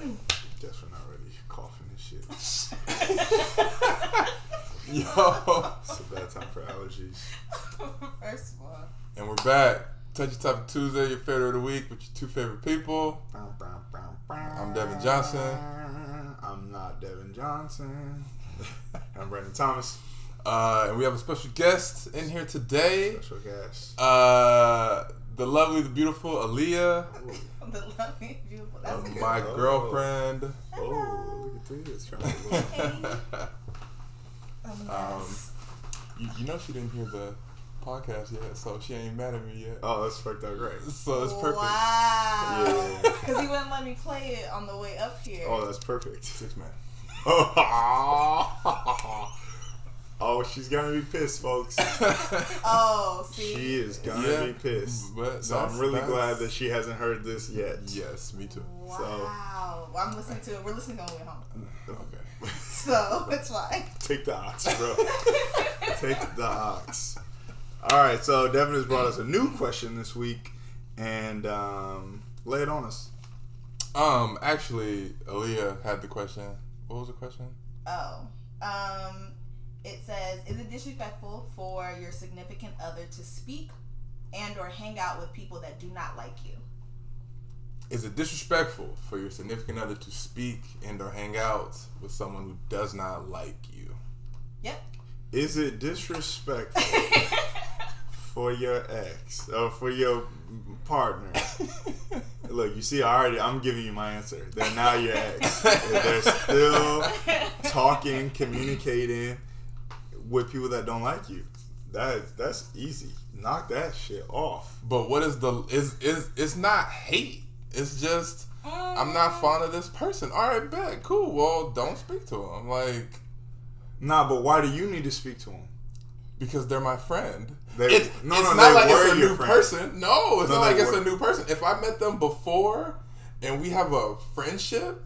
Guess we're not ready. Coughing and shit. Yo. It's a bad time for allergies. First of all. And we're back. Touchy Topic Tuesday, your favorite of the week with your two favorite people. I'm Devin Johnson. I'm not Devin Johnson. I'm Brandon Thomas. And we have a special guest in here today. Special guest. The lovely, the beautiful Aliya. The lovely, beautiful. That's a good My one. girlfriend. Oh, look at this. You know she didn't hear the podcast yet, so she ain't mad at me yet. Oh, that's fucked out great. So it's perfect. Wow. Yeah. Because he wouldn't let me play it on the way up here. Oh, that's perfect. 6 man. Oh, she's gonna be pissed, folks. Oh, see. She is gonna be pissed. But so I'm really glad that she hasn't heard this yet. Yes, me too. Wow. Well, I'm listening to it. We're listening on the way home. Okay. So, it's fine. Take the ox, bro. Take the ox. All right, so Devin has brought us a new question this week, and lay it on us. Actually, Aliya had the question. What was the question? It says, is it disrespectful for your significant other to speak and or hang out with people that do not like you? Is it disrespectful for your significant other to speak and or hang out with someone who does not like you? Yep. Is it disrespectful for your ex or for your partner? Look, you see, I'm giving you my answer. They're now your ex. They're still talking, communicating with people that don't like you. That's easy. Knock that shit off. But what is it's not hate. It's just I'm not fond of this person. All right, bet, cool. Well, don't speak to him. Like, nah, but why do you need to speak to him? Because they're my friend. It's not like it's a new person. No, it's not like it's a new person. If I met them before and we have a friendship,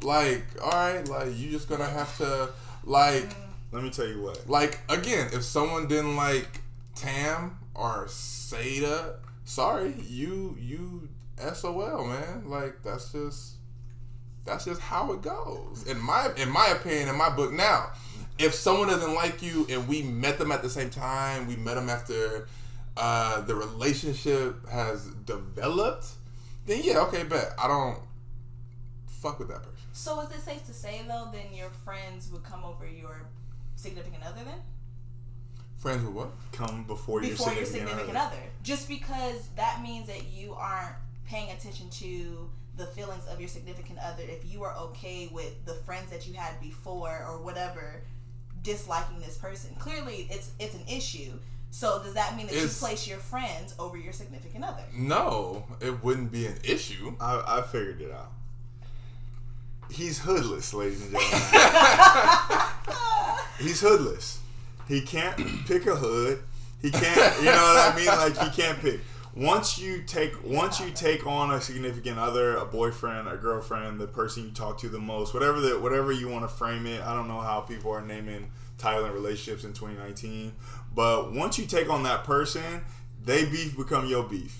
like, all right, like you just gonna have to like. Let me tell you what. Like, again, if someone didn't like Tam or Seda, sorry, you SOL, man. Like, that's just how it goes. In my opinion, in my book. Now, if someone doesn't like you and we met them at the same time, we met them after the relationship has developed, then yeah, okay, bet. I don't fuck with that person. So is it safe to say, though, then your friends would come over your significant other then? Friends with what? Come before your significant other. Just because that means that you aren't paying attention to the feelings of your significant other. If you are okay with the friends that you had before or whatever disliking this person, clearly it's an issue. So does that mean that you place your friends over your significant other? No, it wouldn't be an issue. I figured it out. He's hoodless, ladies and gentlemen. He's hoodless. He can't pick a hood. He can't, you know what I mean? Like, he can't pick. Once you take on a significant other, a boyfriend, a girlfriend, the person you talk to the most, whatever you want to frame it. I don't know how people are naming title and relationships in 2019, but once you take on that person, they beef become your beef.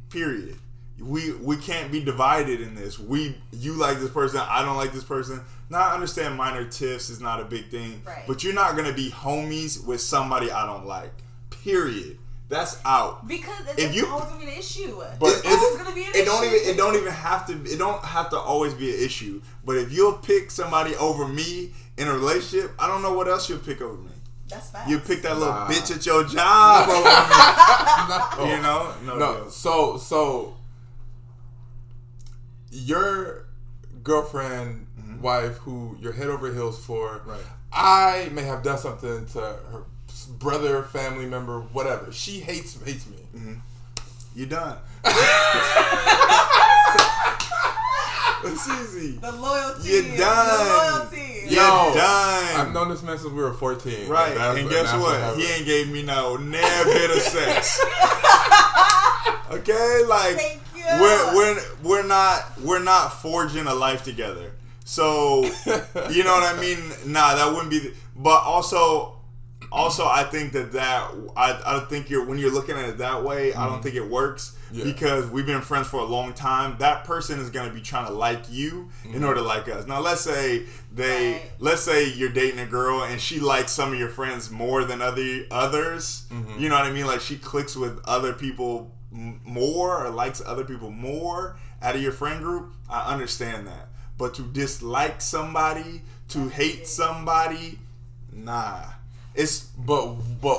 Period. We can't be divided in this. You like this person, I don't like this person. Now, I understand minor tiffs is not a big thing, right, but you're not gonna be homies with somebody I don't like. Period. That's out. Because it's always gonna be an issue. But it's always gonna be an issue. It don't have to always be an issue. But if you'll pick somebody over me in a relationship, I don't know what else you'll pick over me. That's fast. You pick that little bitch at your job over me. No. You know? No. So your girlfriend, wife, who you're head over heels for, right? I may have done something to her brother, family member, whatever. She hates me. Mm-hmm. You done. It's easy. The loyalty. You're done. The loyalty. You're done. I've known this man since we were 14. Right. And guess what? He ain't gave me no never bit of sex. Okay, like Thank you. we're not forging a life together. So you know what I mean? Nah, that wouldn't be. But also, Also, I think I think when you're looking at it that way, I don't think it works because we've been friends for a long time. That person is going to be trying to like you in order to like us. Now, let's say you're dating a girl and she likes some of your friends more than others. You know what I mean? Like she clicks with other people more or likes other people more out of your friend group. I understand that, but to dislike somebody, to hate somebody, nah. But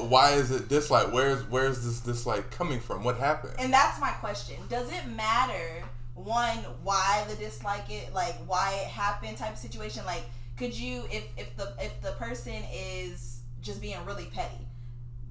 why is it dislike? Where's this dislike coming from? What happened? And that's my question. Does it matter, one, why the dislike it, like why it happened type of situation? Like, could you, if the person is just being really petty,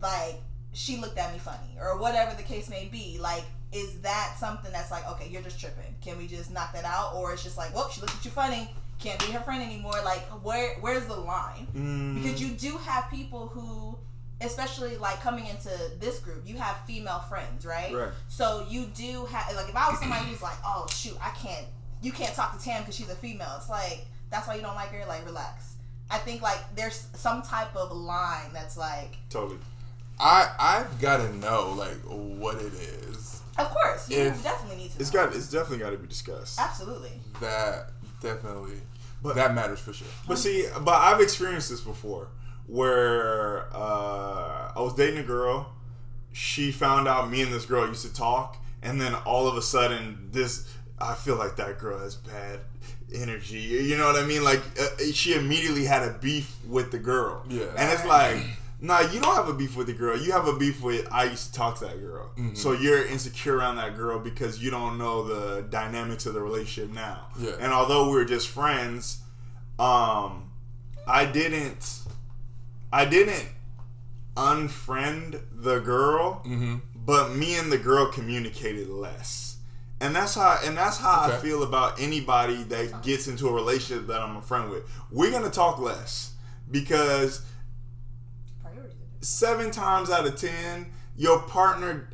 like she looked at me funny or whatever the case may be, like, is that something that's like, okay, you're just tripping, can we just knock that out? Or it's just like, well, she looked at you funny, can't be her friend anymore. Like, where's the line? Because you do have people who, especially like coming into this group, you have female friends, right? So you do have, like, if I was somebody who's like, oh shoot, you can't talk to Tam because she's a female, it's like, that's why you don't like her. Like, relax. I think like there's some type of line that's like, totally. I've got to know like what it is. Of course, you definitely need to know. It's definitely got to be discussed. Absolutely. That definitely, that matters for sure. But see, I've experienced this before, where I was dating a girl. She found out me and this girl used to talk, and then all of a sudden, I feel like that girl has bad energy. You know what I mean? Like she immediately had a beef with the girl. Yeah, and it's like, nah, you don't have a beef with the girl. You have a beef with, I used to talk to that girl. So you're insecure around that girl because you don't know the dynamics of the relationship now. Yeah. And although we were just friends, I didn't unfriend the girl, but me and the girl communicated less. And that's how I feel about anybody that gets into a relationship that I'm a friend with. We're gonna talk less because 7 times out of 10, your partner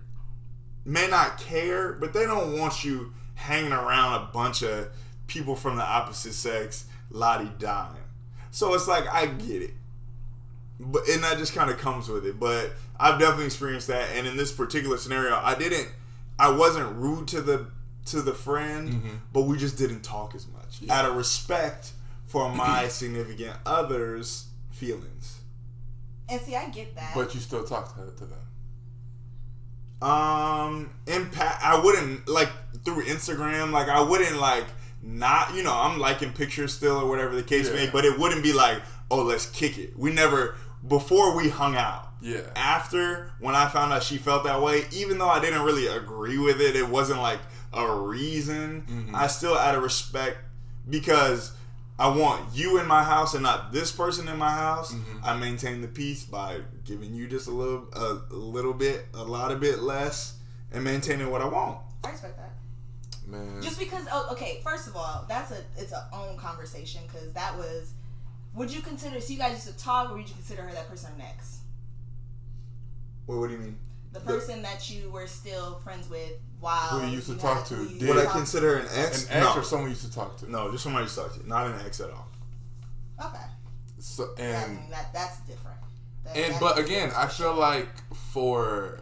may not care, but they don't want you hanging around a bunch of people from the opposite sex, la-di-dying. So it's like, I get it. And that just kind of comes with it. But I've definitely experienced that. And in this particular scenario, I wasn't rude to the friend, but we just didn't talk as much. Out of respect for my significant other's feelings. And see, I get that. But you still talk to them. Impact. I wouldn't, like, through Instagram. Like, I wouldn't, like, not, you know, I'm liking pictures still or whatever the case may be. But it wouldn't be like, oh, let's kick it. We never, before we hung out. Yeah. After, when I found out she felt that way, even though I didn't really agree with it, it wasn't like a reason. I still, out of respect, because I want you in my house and not this person in my house. I maintain the peace by giving you just a lot bit less, and maintaining what I want. I respect that, man. Just because, okay, first of all, it's a own conversation, because that was. Would you consider? So you guys used to talk, or would you consider her that person next? Well, what do you mean? The person that you were still friends with while who you used to talk to. Would I consider an ex? An ex or someone you used to talk to? No, just somebody you used to talk to. Not an ex at all. Okay. So that's different. But again, I feel like for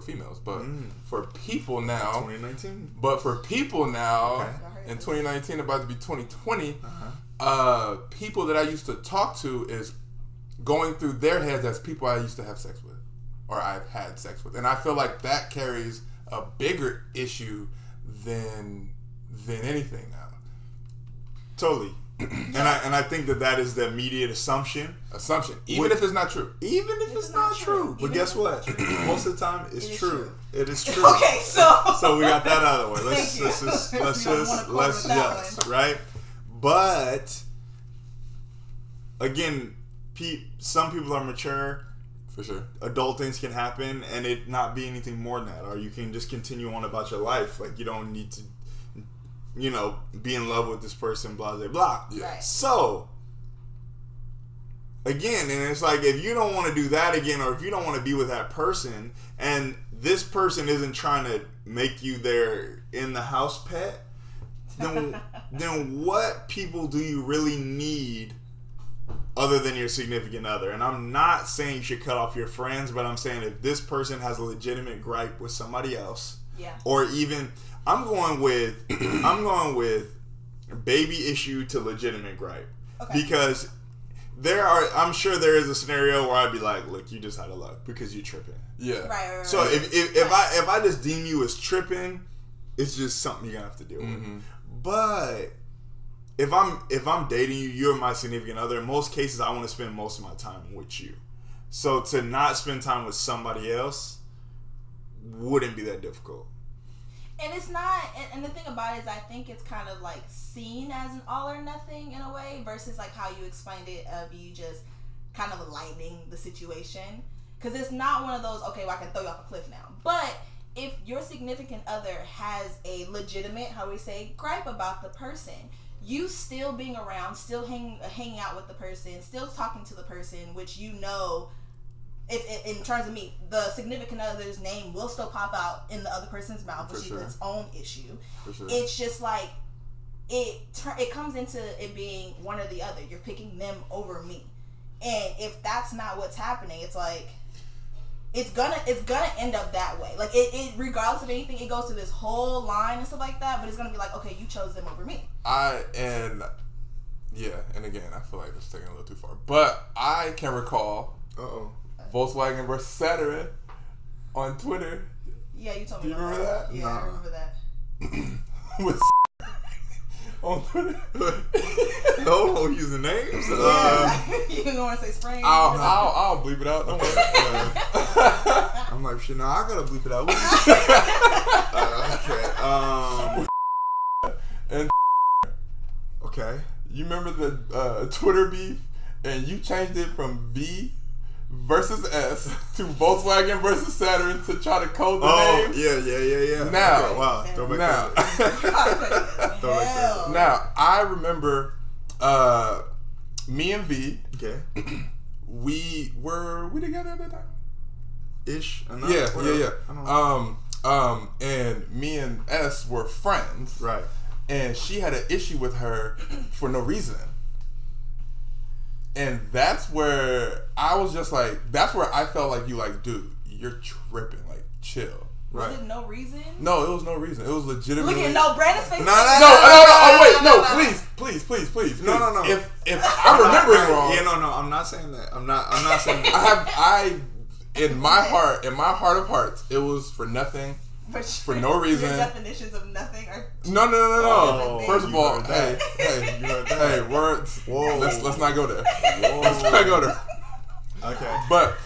females, but for people now, 2019. But for people now, in 2019, about to be 2020, people that I used to talk to is going through their heads as people I used to have sex with, or I've had sex with, and I feel like that carries a bigger issue than anything now. Totally. And I think that is the immediate assumption. Even if it's not true. Even if it's not true. But guess what? Most of the time, it's true. It is true. Okay, so we got that out of the way. Let's just right. But again, some people are mature. For sure. Adult things can happen, and it not be anything more than that, or you can just continue on about your life. Like, you don't need to, be in love with this person, blah, blah, blah. Yeah. Right. So, again, and it's like, if you don't want to do that again, or if you don't want to be with that person, and this person isn't trying to make you their in-the-house pet, then what people do you really need other than your significant other. And I'm not saying you should cut off your friends, but I'm saying if this person has a legitimate gripe with somebody else, or even I'm going with baby issue to legitimate gripe, because I'm sure there is a scenario where I'd be like, look, you just out of luck because you're tripping. Yeah. Right. So if I just deem you as tripping, it's just something you're gonna have to deal with. But if I'm dating you, you're my significant other. In most cases, I want to spend most of my time with you. So to not spend time with somebody else wouldn't be that difficult. And it's not, and the thing about it is I think it's kind of like seen as an all or nothing in a way versus like how you explained it of you just kind of lightening the situation. Because it's not one of those, okay, well, I can throw you off a cliff now. But if your significant other has a legitimate, how we say, gripe about the person, you still being around, still hanging out with the person, still talking to the person, which you know, if in terms of me, the significant other's name will still pop out in the other person's mouth, which is its own issue. It's just like it comes into it being one or the other. You're picking them over me, and if that's not what's happening, it's like it's gonna end up that way. Like it regardless of anything, it goes to this whole line and stuff like that. But it's gonna be like, okay, you chose them over me. And again, I feel like it's taking a little too far, but I can recall. Volkswagen versus Saturn on Twitter. Yeah, you told me. Do you remember that? Yeah, I remember that. With on Twitter. No, using names. You don't want to say spring. I'll bleep it out. Don't worry. I'm like, shit, no, I gotta bleep it out. And okay. You remember the Twitter beef, and you changed it from V versus S to Volkswagen versus Saturn to try to code the names. Yeah. Now, okay, wow, throwback Thursday. Now, I remember me and V. Okay. We together at that time? Ish. Yeah. I don't know. And me and S were friends. Right. And she had an issue with her for no reason. And that's where I was just like, that's where I felt like you like, dude, you're tripping, like, chill. Right. Was it no reason? No, it was no reason. It was legitimately. Look at Brandon's face. No. Oh wait, please. No. If I'm remembering wrong. Yeah, no. I'm not saying that. I'm not saying that. I in my heart of hearts, it was for nothing. But for no reason. Your definitions of nothing are No. Oh, First of all, hey, words. Whoa. Let's not go there. Let's not go there. Okay. But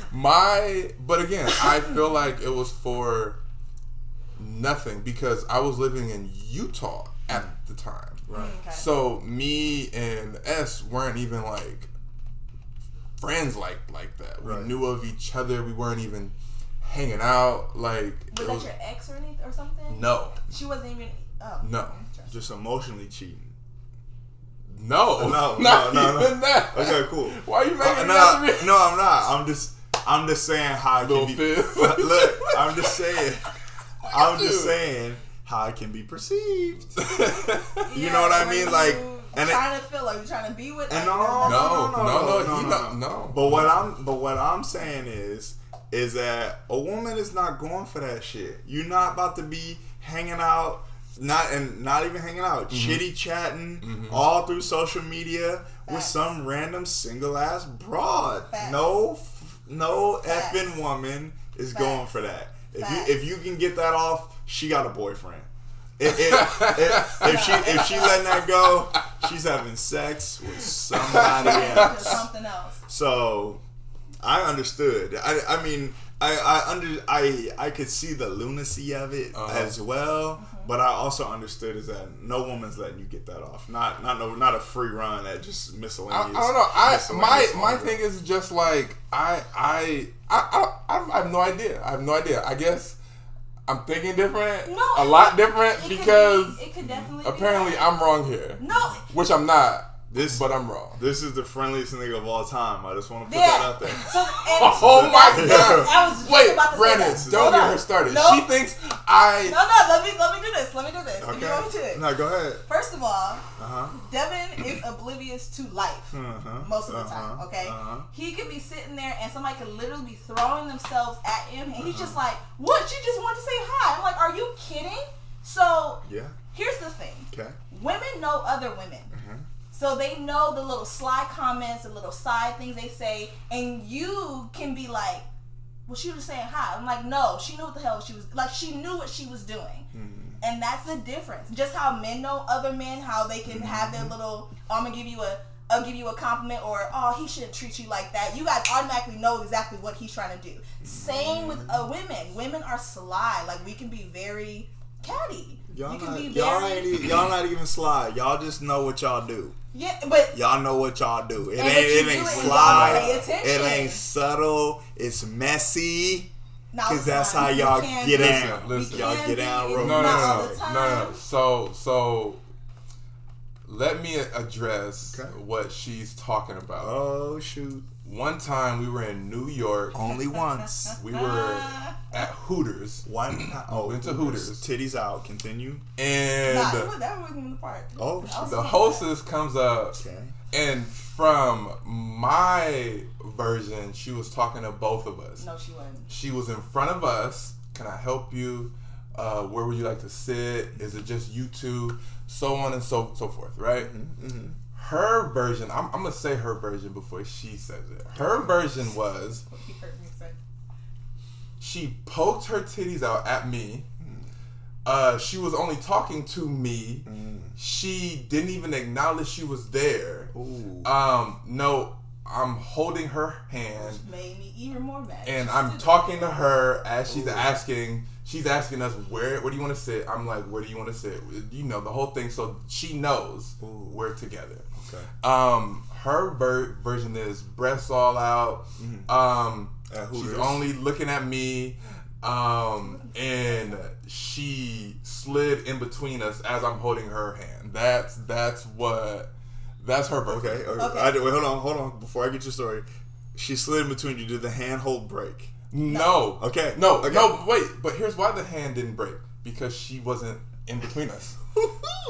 again, I feel like it was for nothing because I was living in Utah at the time. Right. Okay. So me and S weren't even like friends like that. We knew of each other. We weren't even hanging out. Like was that your ex or anything or something? No. She wasn't even. Oh. No. Just emotionally cheating. No. No. That. Okay, cool. Why are you making that to me? No, I'm not. I'm just saying how it can be. Look, I'm just saying how it can be perceived. You know what I mean? Like, and trying to feel like you're trying to be with. And no. But what I'm saying is that a woman is not going for that shit. You're not about to be hanging out, not even hanging out, chitty chatting all through social media with some random single ass broad. No effing woman is going for that. If you can get that off, she got a boyfriend. If she letting that go, she's having sex with somebody else. Something else. So I understood. I mean, I could see the lunacy of it as well, but I also understood is that no woman's letting you get that off. Not a free run at just miscellaneous. I don't know. My thing is just like I have no idea. I guess I'm thinking different. No, a lot different because it could definitely apparently be I'm wrong here. No, which I'm not. but I'm wrong. This is the friendliest nigga of all time. I just want to put Yeah. that out there. Oh my God! I was just Wait, about to Brandon, say that. don't Hold get on. her started. No. She thinks I. No, let me do this. Let me do this. If you want me to. No, go ahead. First of all, Uh-huh. Devin is oblivious to life most of the time. Okay, he could be sitting there and somebody could literally be throwing themselves at him, and he's just like, "What? You just want to say hi?" I'm like, "Are you kidding?" So Yeah. here's the thing. Okay. Women know other women. So they know the little sly comments, the little side things they say, and you can be like, well, she was saying hi. I'm like, no, she knew what the hell she was, like, she knew what she was doing. And that's the difference. Just how men know other men, how they can have their little, I'll give you a compliment, or, oh, he shouldn't treat you like that. You guys automatically know exactly what he's trying to do. Same with women. Women are sly. Like, we can be very catty. Y'all not even sly. Y'all just know what y'all do. Yeah, but y'all know what y'all do. It and ain't you do it, sly. y'all pay attention. It ain't subtle. It's messy. Now, Because that's how son, y'all you can't get be- down. Listen. Y'all get down real No. Not all the time. So let me address Okay. what she's talking about. Oh, shoot. One time we were in New York. Only once. We were at Hooters. Went to Hooters. Titties out. Continue. And that wasn't the part. Oh, the hostess comes up. Okay. And from my version, she was talking to both of us. No, she wasn't. She was in front of us. Can I help you? Where would you like to sit? Is it just you two? So on and so forth, right? Mm-hmm. Her version, I'm going to say her version before she says it. Her version was, You heard me say. she poked her titties out at me. She was only talking to me. She didn't even acknowledge she was there. Ooh. No, I'm holding her hand. Made me even more mad. And I'm talking to her as she's asking. She's asking us, where do you want to sit? I'm like, where do you want to sit? You know, the whole thing. So she knows we're together. Okay. Her version is breasts all out. She's only looking at me. And she slid in between us as I'm holding her hand. That's her version. Okay. Wait, hold on. Before I get your story, she slid in between you. Did the hand hold break? No. Okay. No, wait. But here's why the hand didn't break. Because she wasn't in between us.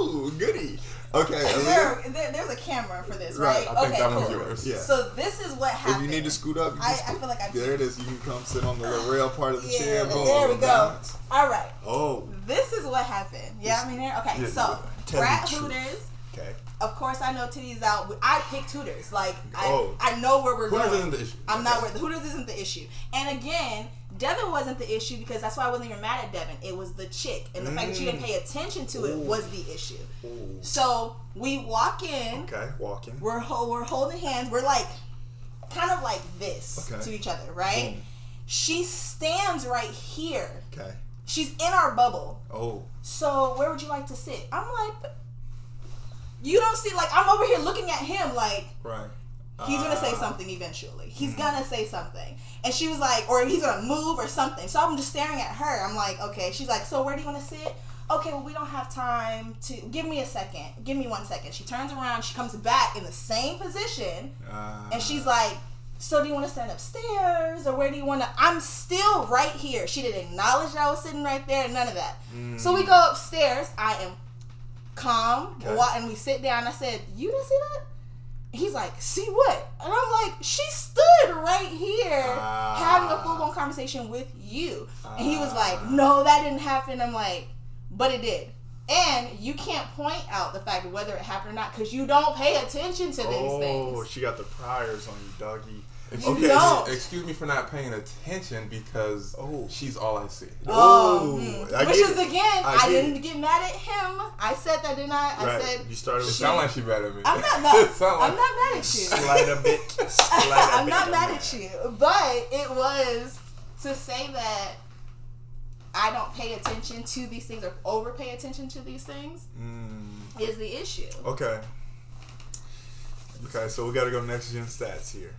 Ooh, goody. Okay. There's a camera for this, right? I think that cool. one's yours. Yeah. So this is what happened. If you need to scoot up, I feel like I do. There it is. You can come sit on the little rail part of the chair. Boom, there we go. balance. All right. Oh. This is what happened. Yeah, I mean, okay. Yeah, So tell we're the at truth. Hooters. Okay. Of course, I know titties out. I picked Hooters. Like Oh. I know where we're Hooters going. isn't the issue. I'm not where the Hooters isn't the issue. And again, Devin wasn't the issue because that's why I wasn't even mad at Devin. It was the chick, and the fact that she didn't pay attention to it was the issue. Ooh. So we walk in. Okay. Walking. We're holding hands. We're like kind of like this Okay. to each other, right? Boom. She stands right here. Okay. She's in our bubble. Oh. So where would you like to sit? I'm like, you don't see, like, I'm over here looking at him like Right. he's gonna say something eventually. He's gonna say something. And she was like, or he's gonna move or something. So I'm just staring at her. I'm like, okay. She's like, so where do you want to sit? Okay, well, we don't have time to. Give me a second. Give me 1 second. She turns around. She comes back in the same position. And she's like, so do you want to stand upstairs? Or where do you want to? I'm still right here. She didn't acknowledge that I was sitting right there. None of that. So we go upstairs. I am calm. Okay. And we sit down. I said, you didn't see that? He's like, see what? And I'm like, she stood right here having a full-blown conversation with you. And he was like, no, that didn't happen. I'm like, but it did. And you can't point out the fact of whether it happened or not because you don't pay attention to these things. Oh, she got the priors on you, doggy. You don't. Excuse me for not paying attention because she's all I see. Which is, again, I didn't it. get mad at him. I said that, didn't I? I said, You started It with sounds like she mad at me. I'm not I'm not mad at you. slide a bit. I'm not mad at you. But it was to say that I don't pay attention to these things or over pay attention to these things is the issue. Okay. Okay, so we got to go next gen stats here.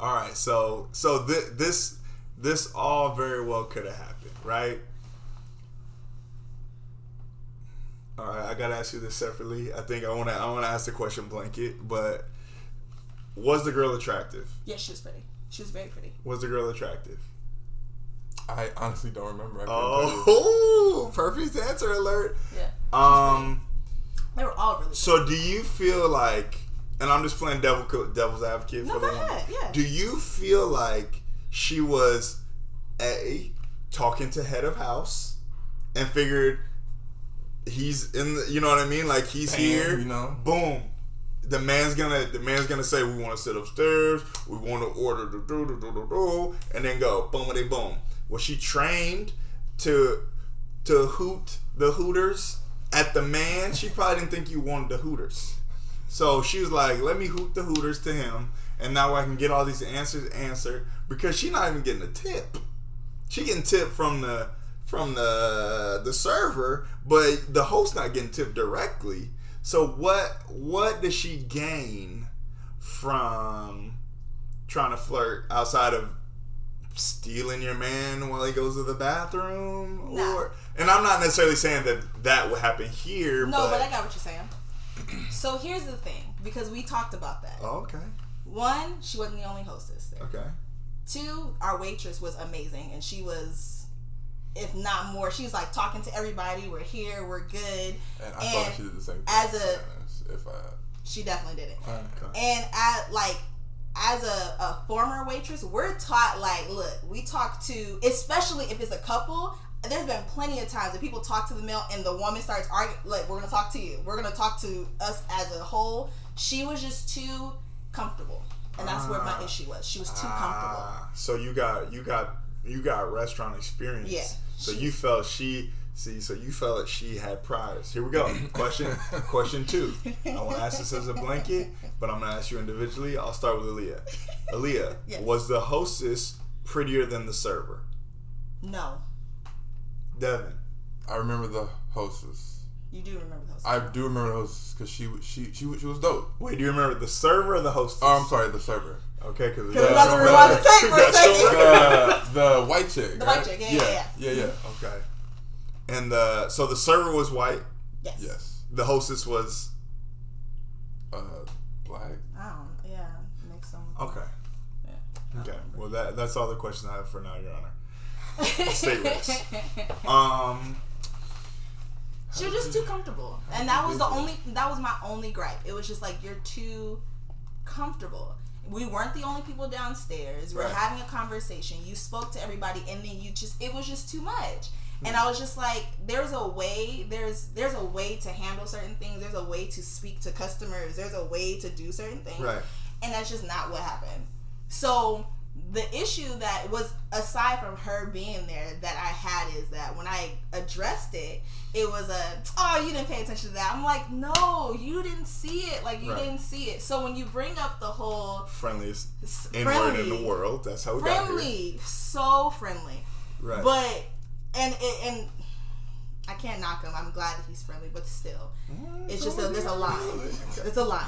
All right, so this all very well could have happened, right? All right, I gotta ask you this separately. I think I wanna ask the question blanket, but was the girl attractive? Yes, she was pretty. She was very pretty. Was the girl attractive? I honestly don't remember. Oh, perfect answer alert. Yeah. They were all really. So do you feel like, and I'm just playing devil's advocate for the go woman. ahead, yeah. Do you feel like she was talking to head of house and figured he's in the, you know what I mean? Like he's here, you know. Boom. The man's gonna say we want to sit upstairs, we want to order and then go boom boom. Was she trained to hoot the hooters at the man? She probably didn't think you wanted the hooters, so she was like, let me hoot the hooters to him, and now I can get all these answers answered, because she's not even getting a tip. She getting tipped from the server, but the host not getting tipped directly. So what does she gain from trying to flirt outside of stealing your man while he goes to the bathroom? Nah. And I'm not necessarily saying that would happen here. No, but I got what you're saying. So here's the thing, because we talked about that. Oh, okay. One, she wasn't the only hostess there. Okay. Two, our waitress was amazing, and she was, if not more, she was like talking to everybody. We're here, we're good. And I thought she did the same thing. She definitely did it. Okay. And as a former waitress, we're taught, like, look, we talk to, especially if it's a couple. There's been plenty of times that people talk to the male and the woman starts arguing, like, we're gonna talk to you. We're gonna talk to us as a whole. She was just too comfortable. And that's where my issue was. She was too comfortable. So you got restaurant experience. Yeah. So you felt she had priors. Here we go. Question 2. I want to ask this as a blanket, but I'm gonna ask you individually. I'll start with Aliya. Aliya, yes. Was the hostess prettier than the server? No. Devin. I remember the hostess. You do remember the hostess? I do remember the hostess because she was dope. Wait, do you remember the server or the hostess? Oh, I'm sorry, the server. Okay, because we're about to rewind the tape for a second. The white chick. The right? white chick, yeah. Okay. And so the server was white. Yes. The hostess was black. Mix them. Okay. Yeah. Okay. Well, that's all the questions I have for now, Your Honor. State race. She was just too comfortable, and that was my only gripe. It was just like, you're too comfortable. We weren't the only people downstairs. We're having a conversation. You spoke to everybody, and then it was just too much. And I was just like, there's a way to handle certain things. There's a way to speak to customers. There's a way to do certain things. Right. And that's just not what happened. So the issue that was, aside from her being there, that I had is that when I addressed it, it was you didn't pay attention to that. I'm like, no, you didn't see it. Like, you didn't see it. So when you bring up the whole friendliest N-word in the world, that's how we got here. Friendly, so friendly. Right. But and I can't knock him. I'm glad that he's friendly, but still, it's just there's a line. It's a line.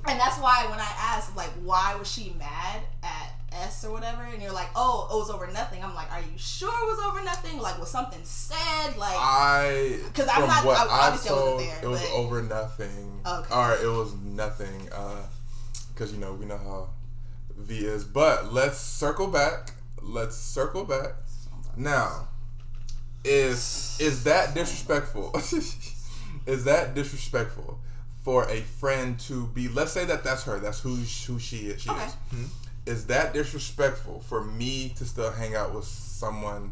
And that's why when I asked, like, why was she mad at S or whatever, and you're like, oh, it was over nothing. I'm like, are you sure it was over nothing? Like, was something said? Like, because I'm not. Obviously, I wasn't there. It was over nothing. Okay. All right, it was nothing. Because we know how V is. But let's circle back. Now, is that disrespectful? Is that disrespectful for a friend to be? Let's say that's her. That's who she is. She is. Mm-hmm. Is that disrespectful for me to still hang out with someone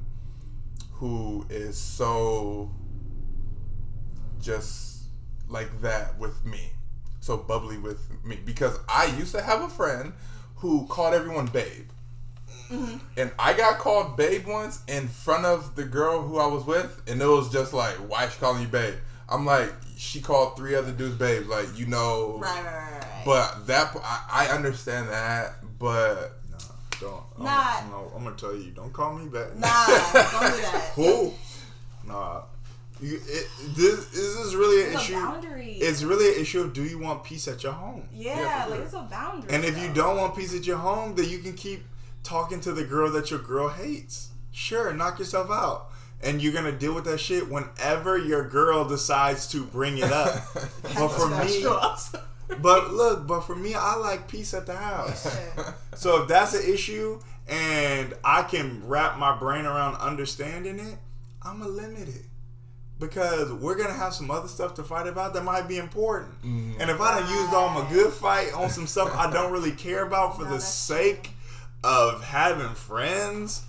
who is so just like that with me, so bubbly with me? Because I used to have a friend who called everyone babe. Mm-hmm. And I got called babe once in front of the girl who I was with, and it was just like, why is she calling you babe? I'm like, she called 3 other dudes babes, like, you know. Right. But that, I understand that, but I'm gonna tell you, don't call me back. Nah, don't do that. Who? Nah. This is really an issue. Boundary. It's really an issue of, do you want peace at your home? Yeah, like, it's a boundary. And if you don't want peace at your home, then you can keep talking to the girl that your girl hates. Sure, knock yourself out. and you're gonna deal with that shit whenever your girl decides to bring it up. But for me, but for me, I like peace at the house. So if that's an issue and I can wrap my brain around understanding it, I'ma limit it. Because we're going to have some other stuff to fight about that might be important. And if I done used all my good fight on some stuff I don't really care about for the sake of having friends,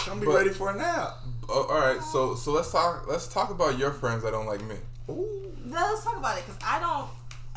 I'm be ready for a nap. All right, so let's talk about your friends that don't like me. Ooh. Let's talk about it, because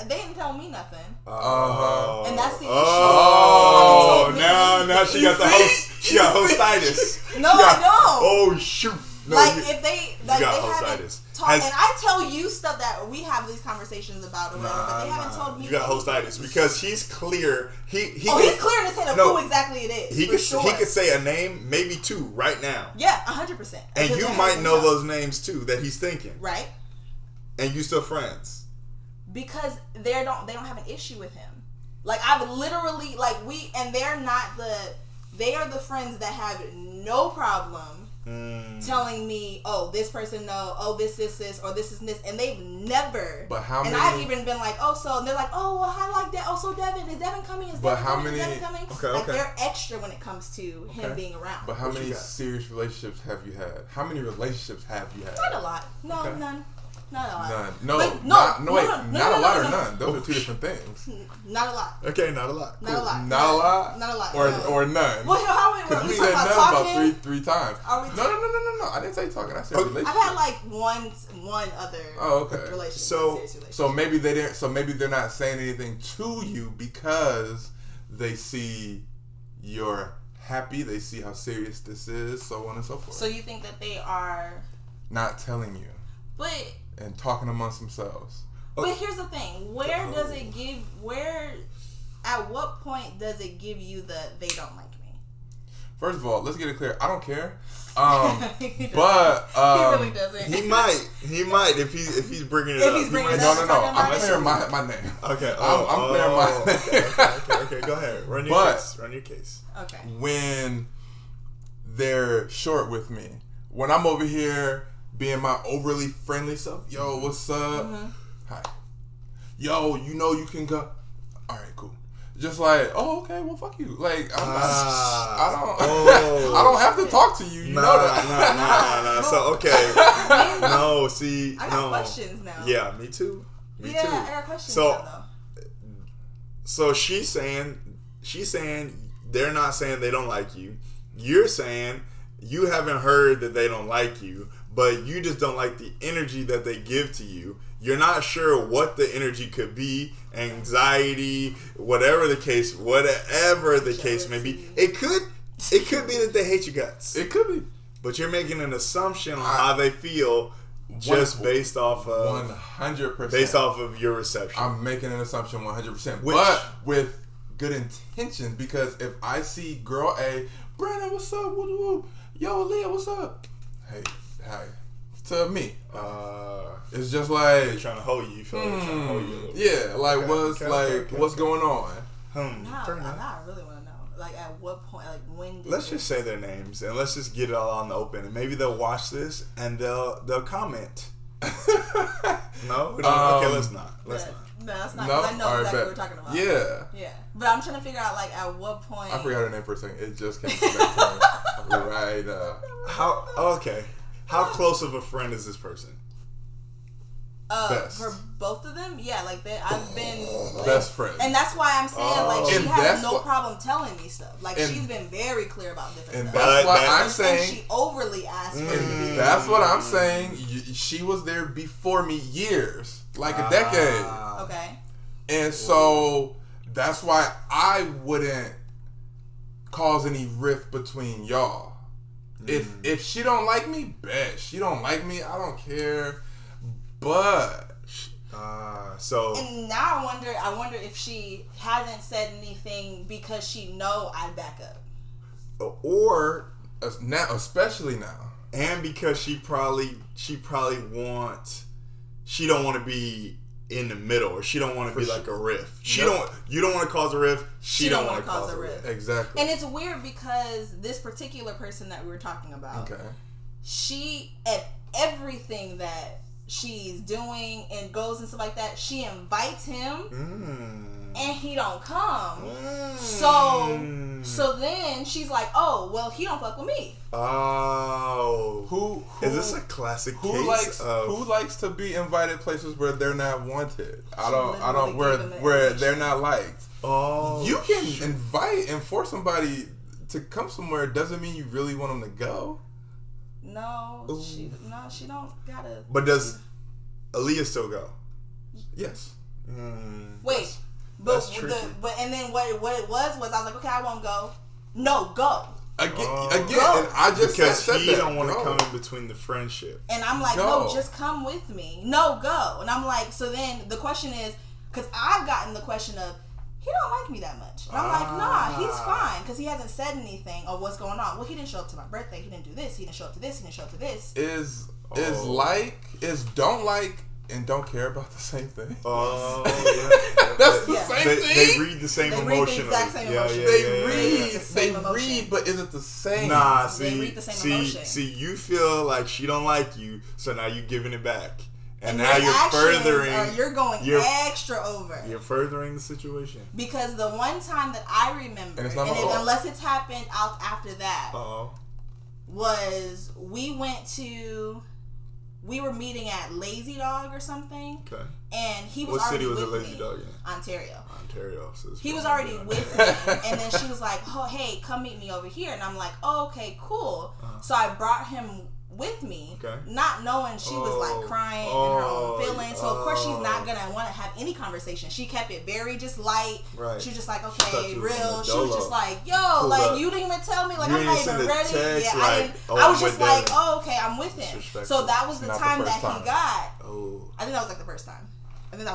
they didn't tell me nothing. And that's the issue. Now she got the host. She got hostitis. No, I don't. Oh shoot. No, if they haven't talked, and I tell you stuff that we have these conversations about or whatever, but they haven't told me. You got hostitis because he's clear. He's clear in his head of who exactly it is. He could say a name, maybe two, right now. Yeah, 100%. And you might know those names too that he's thinking. Right. And you still friends. Because they don't have an issue with him. Like, I've literally, they are the friends that have no problem telling me, oh, this person no, oh, this, or this is this, and they've never. But how many? And I've even been like, oh, so, and they're like, oh, well, I like that. Oh, so Devin, is Devin coming? Is Devin coming? Okay. They're extra when it comes to him being around. But how many serious relationships have you had? How many relationships have you had? Not a lot. No, none. Not a lot. None. Not a lot or none. Those are two different things. Not a lot. Okay, not a lot. Not a lot. Not a lot? Not a lot. Or none. Well, how many? Because you said none about three times. No. I didn't say talking. I said relationship. I've had like one other relationship. So maybe they didn't. So maybe they're not saying anything to you because they see you're happy. They see how serious this is, so on and so forth. So you think that they are not telling you, and talking amongst themselves. But here's the thing: at what point does it give you the they don't like me? First of all, let's get it clear. I don't care. But he really doesn't. He might if he's bringing it up. No. I'm clearing my name. Okay. I'm clearing my name. Okay. Go ahead. Run your case. Okay. When they're short with me, when I'm over here being my overly friendly self, yo, what's up? Hi. Yo, you can go. All right, cool. Just like, oh, okay, well, fuck you. Like, I don't have to talk to you. You know that. Nah. So, okay. No, see, I got questions now. Yeah, me too. I got questions now, though. So she's saying they're not saying they don't like you. You're saying you haven't heard that they don't like you, but you just don't like the energy that they give to you. You're not sure what the energy could be, anxiety, whatever the case may be. It could be that they hate your guts. It could be. But you're making an assumption on how they feel just based off of 100%. Based off of your reception. I'm making an assumption 100%. But with good intentions, because if I see girl A, Brandon, what's up? Woo-woo. Yo, Aliya, what's up? Hey, hi. To me, it's just like they're trying to hold you. You feel like they're trying to hold you a little bit. Yeah, like what's going on? I really want to know. Like, at what point? Like, when? Let's just say their names and let's just get it all on the open. And maybe they'll watch this and they'll comment. No, okay, let's not. No, that's not. No? I know exactly what we're talking about. Yeah. But I'm trying to figure out, like, at what point. I forgot her name for a second. It just came back to me. Right. How close of a friend is this person? Best. For both of them, yeah, like I've been best friends, and that's why I'm saying she has no problem telling me stuff. Like, she's been very clear about different stuff. That's why I'm saying she overly asked for me. That's what I'm saying. She was there before me years, like a decade. Okay. And so that's why I wouldn't cause any rift between y'all. If she don't like me, bet. She don't like me, I don't care. But and now I wonder if she hasn't said anything because she know I back up. Or now, especially now. And because she don't want to be in the middle, or she don't want to be like a riff. You don't want to cause a riff. She don't want to cause a riff. Exactly. And it's weird because this particular person that we were talking about, she at everything that she's doing and goes and stuff like that, she invites him. And he don't come. So then she's like, oh, well, he don't fuck with me. Oh. Who is this a classic case who likes to be invited places where they're not wanted? I don't where they're not liked. Oh. You can invite and force somebody to come somewhere, doesn't mean you really want them to go. No, she don't gotta. But does Aliya still go? Yes. Wait. But and then what it was I was like, okay, I won't go. No, go. Again, go. And I just because he don't want to come in between the friendship. And I'm like, no, just come with me. No, go. And I'm like, so then the question is, because I've gotten the question of, he don't like me that much. And I'm like, nah, he's fine because he hasn't said anything or what's going on. Well, he didn't show up to my birthday. He didn't do this. He didn't show up to this. He didn't show up to this. Is don't like and don't care about the same thing. Oh, yeah. That's the same thing. They read the same emotion. They read the exact same emotion. They read, but is it the same? Nah, they read the same emotion. See, you feel like she don't like you, so now you're giving it back. And now you're going extra over. You're furthering the situation. Because the one time that I remember, unless it's happened out after that, was we were meeting at Lazy Dog or something. Okay. And he was already with me. What city was Lazy Dog in? Ontario. So he was already with me. And then she was like, oh, hey, come meet me over here. And I'm like, oh, okay, cool. So I brought him with me, not knowing she was like crying in her own feelings. So of course she's not gonna want to have any conversation. She kept it very just light. Right. She was just like, okay, real. She was just like, yo, like you didn't even tell me, like I'm not even ready. Text, I was just like, oh, okay, I'm with him. So that was the time that he got. I think that was like the first time. And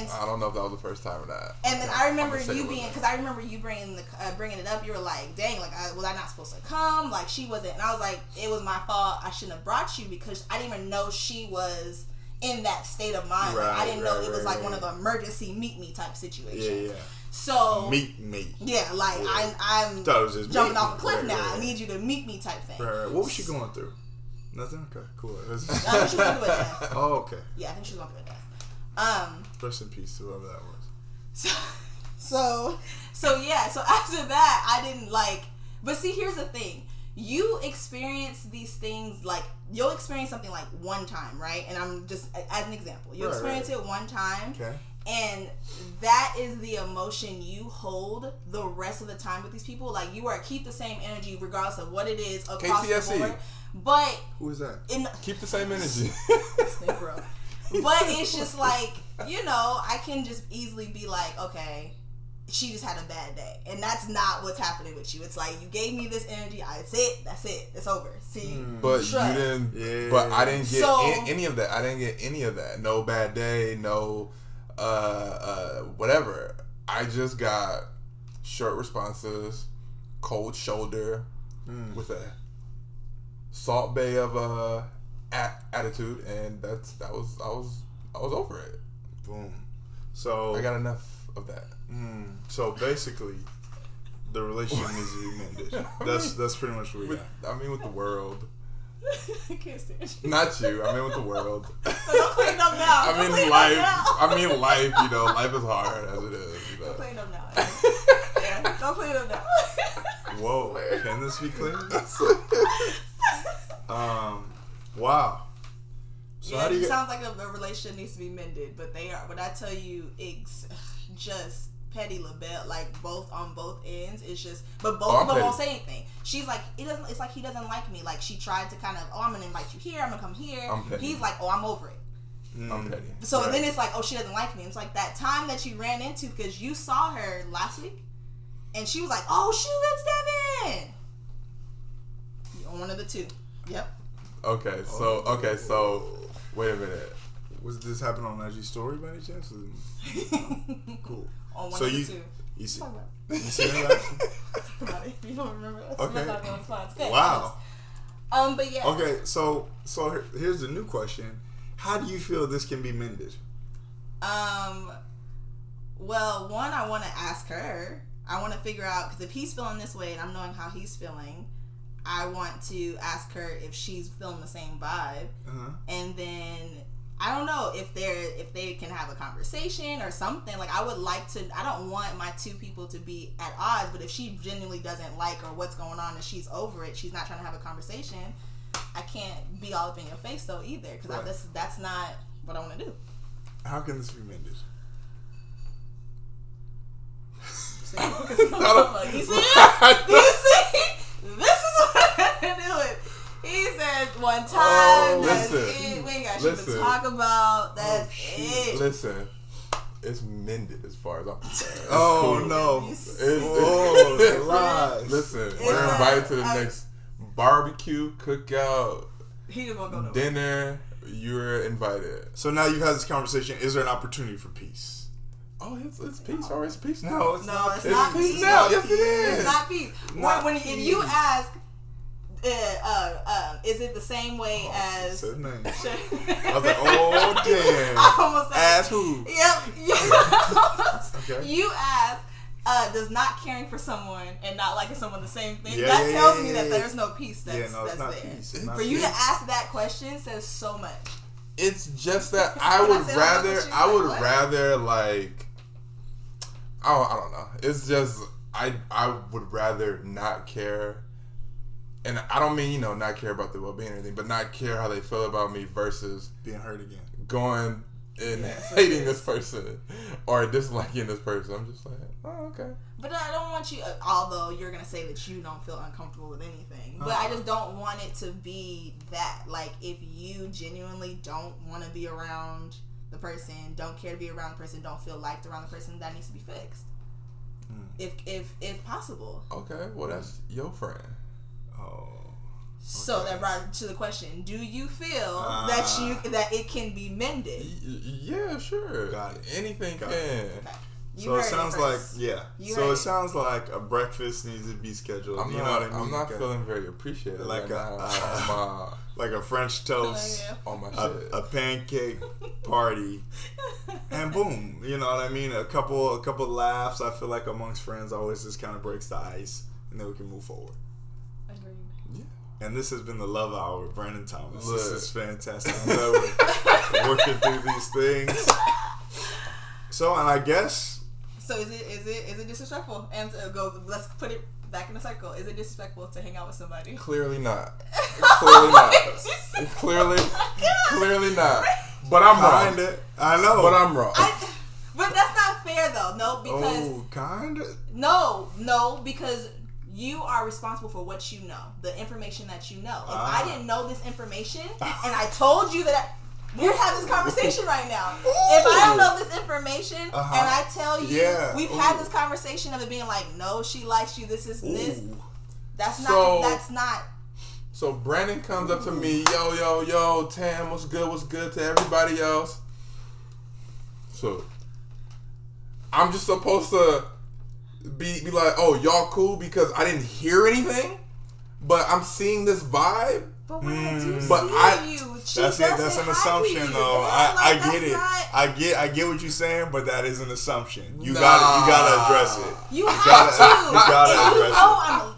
I don't know if that was the first time or not. And then I remember you being, because I remember you bringing it up. You were like, dang, like was I not supposed to come? Like she wasn't. And I was like, it was my fault. I shouldn't have brought you because I didn't even know she was in that state of mind. Like, I didn't know it was like one of the emergency meet me type situations. Yeah. So meet me. Yeah, like I'm jumping off a cliff now. I need you to meet me type thing. Right. What was she going through? Nothing. Okay, cool. I think she was going through a death. Oh, okay. Yeah, I think she was going through a death. Rest in peace to whoever that was. So after that, I didn't like. But see, here's the thing: you experience these things like you'll experience something like one time, right? And I'm just as an example, you'll experience it one time, okay, and that is the emotion you hold the rest of the time with these people. Like you are keep the same energy regardless of what it is across the board. But who is that? Keep the same energy. Bro. But it's just like, I can just easily be like, okay, she just had a bad day. And that's not what's happening with you. It's like, you gave me this energy. That's it. It's over. See? But you didn't, but I didn't get any of that. I didn't get any of that. No bad day, no, whatever. I just got short responses, cold shoulder, with a Salt Bay of attitude, and I was over it. Boom. So I got enough of that. So basically, the relationship needs to be mended. That's pretty much what we got. I mean, with the world. I can't stand you. Not you. I mean, with the world. Don't clean up now. I mean, life. Life is hard as it is. Don't clean up now. Yeah, don't clean up now. Whoa, can this be clean? Wow. So yeah, it sounds like a relationship needs to be mended, but they are. But I tell you, it's just petty LaBelle, like on both ends. It's just, but both of them won't say anything. She's like, it's like he doesn't like me. Like she tried to kind of, I'm gonna invite you here. I'm gonna come here. He's like, I'm over it. I'm petty. So then it's like, she doesn't like me. It's like that time that you ran into because you saw her last week, and she was like, shoot, it's Devin. You're one of the two. Yep. Okay, so wait a minute. Was this happen on IG story by any chance? Cool. On one of the two. You see that last one? You don't remember? Okay. Wow. But yeah. Okay, so here's the new question: How do you feel this can be mended? Well, one, I want to ask her. I want to figure out, because if he's feeling this way and I'm knowing how he's feeling, I want to ask her if she's feeling the same vibe. And then I don't know if they can have a conversation or something. Like, I would like to. I don't want my two people to be at odds. But if she genuinely doesn't like or what's going on and she's over it, she's not trying to have a conversation. I can't be all up in your face though either, because that's not what I want to do. How can this be mended? You see? Do you see? This is what I do it. He said one time, that's it. We ain't got shit to talk about. That's it. Listen, it's mended as far as I'm concerned. Oh, no. It's lies. Listen, we're invited to the next barbecue, cookout, he just won't go nowhere. dinner. You're invited. So now you've had this conversation. Is there an opportunity for peace? Oh, it's peace. Or it's peace now. No, it's not. It's not peace. Now. Yes, it is. It's not peace. If you ask, is it the same way as? Said name. I was like, oh damn. I almost said. Ask who? Yep. Okay. You ask. Does not caring for someone and not liking someone the same thing? Yeah, that tells me that there's no peace. That's it's not there. peace. For you to ask that question says so much. It's just that I would rather like. I don't know. It's just I would rather not care, and I don't mean not care about their well-being or anything, but not care how they feel about me versus being hurt again, going and hating this person or disliking this person. I'm just like, oh, okay. But I don't want you, although you're going to say that you don't feel uncomfortable with anything, but I just don't want it to be that. Like, if you genuinely don't want to be around the person, don't care to be around the person, don't feel liked around the person, that needs to be fixed. If possible. Okay, well, that's your friend. Oh. So that brought to the question: do you feel that it can be mended? Yeah, sure. Got it. Anything Got can. it. Okay. So it sounds like it sounds like a breakfast needs to be scheduled. I'm not feeling very appreciated like right now like a French toast, on my shit. A pancake party, and boom. You know what I mean? A couple laughs. I feel like amongst friends always just kind of breaks the ice, and then we can move forward. Agreed. Yeah. And this has been the Love Hour with Brandon Thomas. Look. This is fantastic. I'm glad we're working through these things. So, and I guess. So is it disrespectful? And let's put it back in the cycle. Is it disrespectful to hang out with somebody? Clearly not. Clearly not. Clearly not. But I'm wrong. Kinda. I know. But I'm wrong. But that's not fair though. No, because kinda. No, because you are responsible for what you know, the information that you know. If I didn't know this information and I told you that. We're having this conversation right now. If I don't know this information and I tell you, we've had this conversation of it being like, no, she likes you. This is this. That's not. So Brandon comes up to me, yo, Tam, what's good to everybody else. So I'm just supposed to be like, oh, y'all cool because I didn't hear anything, but I'm seeing this vibe. But when I do see you, that's an assumption, though. I get it. I get what you're saying, but that is an assumption. You gotta address it. You have to. You gotta address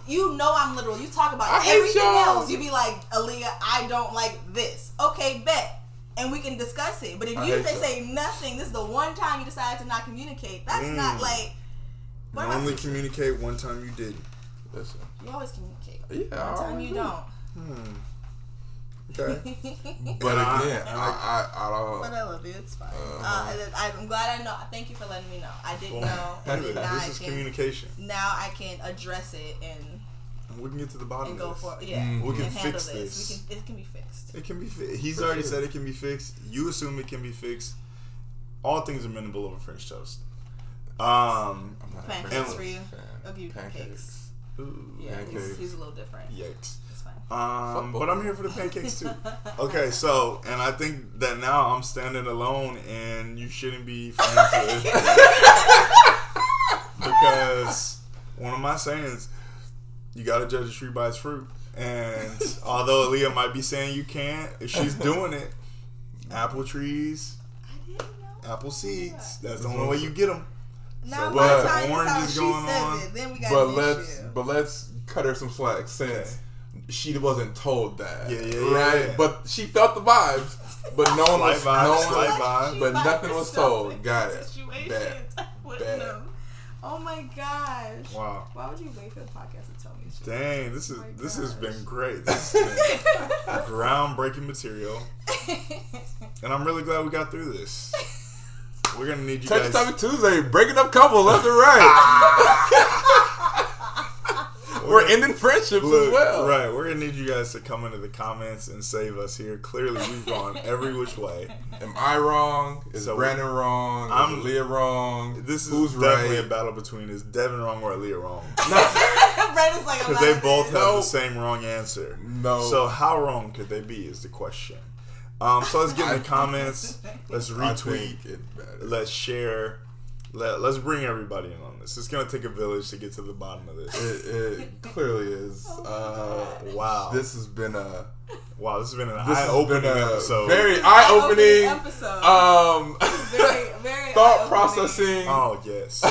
it. You know I'm literal. You talk about everything else. You be like, Aliya, I don't like this. Okay, bet. And we can discuss it. But if you say nothing, this is the one time you decide to not communicate. That's not like. You only communicate one time you didn't. Listen. You always communicate. Yeah. One time you don't. Okay. But again, I don't. But I love you. It's fine. I'm glad I know. Thank you for letting me know. I didn't know. This is communication. Now I can address it and we can get to the bottom and of go this. for it. We can fix this. It can be fixed. It can be fixed. He's already said it can be fixed. You assume it can be fixed. All things are mendable over French toast. I'm not pancakes for you. I'll give you pancakes. Ooh, yeah, he's a little different. Yikes. It's fine. But I'm here for the pancakes too. Okay, so, and I think that now I'm standing alone and you shouldn't be friends with because one of my sayings, you gotta judge a tree by its fruit. And although Aliya might be saying you can't, if she's doing it, Apple trees, I didn't know. apple seeds. That's the That's only what way you get them. Now So my what? time Orange is how is she going says on. it. Then we got But an issue. let's cut her some slack since she wasn't told that. Yeah, right. yeah. But she felt the vibes. But no one was. Slight No vibes, one. slight Was, vibe. but nothing was told. Got it. Situations. Bad. I wouldn't Bad. know. Oh my gosh. Wow. Why would you wait for the podcast to tell me shit? Dang, this Oh my has gosh. been great. This has been groundbreaking material, and I'm really glad we got through this. We're gonna need you Touchy guys. Topic Tuesday, breaking up couples left and right. We're ending friendships Look, as well. Right, we're gonna need you guys to come into the comments and save us here. Clearly, we've gone every which way. Am I wrong? Is So Brandon wrong? I'm- Is Aliya wrong? This is Who's definitely right? a battle between is Devin wrong or Aliya wrong? Brandon's like, I'm Because not they a both bitch. have No. the same wrong answer. No. So how wrong could they be is the question. So let's get in the comments. Let's I retweet. think it better. Let's share. Let's bring everybody in on this. It's gonna take a village to get to the bottom of this. It clearly is. Wow. This has been a Wow, this has been an this has eye-opening been a episode. very eye-opening episode. Very, very thought eye-opening. processing Oh yes,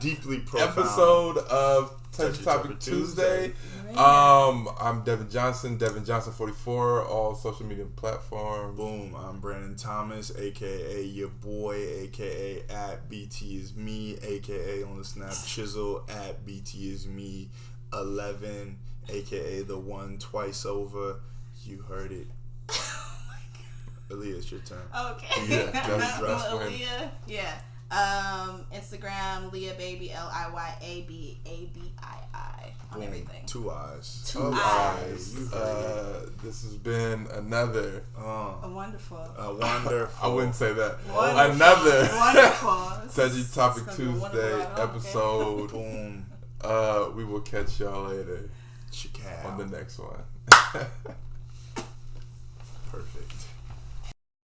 deeply profound episode of Touchy Topic Tuesday. I'm Devin Johnson, Devin Johnson 44, all social media platforms. Boom, I'm Brandon Thomas, aka your boy, aka at BT is me, aka on the Snap Chisel at BT is me 11, aka the one twice over. You heard it. Aliya, it's your turn. Okay. Yeah, that's Dress for him. Aliya. Yeah. Instagram, Leah Baby, LIYABABII on Boom. everything. 2 eyes. Two Oh, eyes. You heard it. This has been another. Wonderful. Wonderful. I wouldn't say that. Wonderful. Another Wonderful. Touchy Topic It's gonna be wonderful. Tuesday Okay. episode. Boom. We will catch y'all later Chicago. on the next one. Perfect.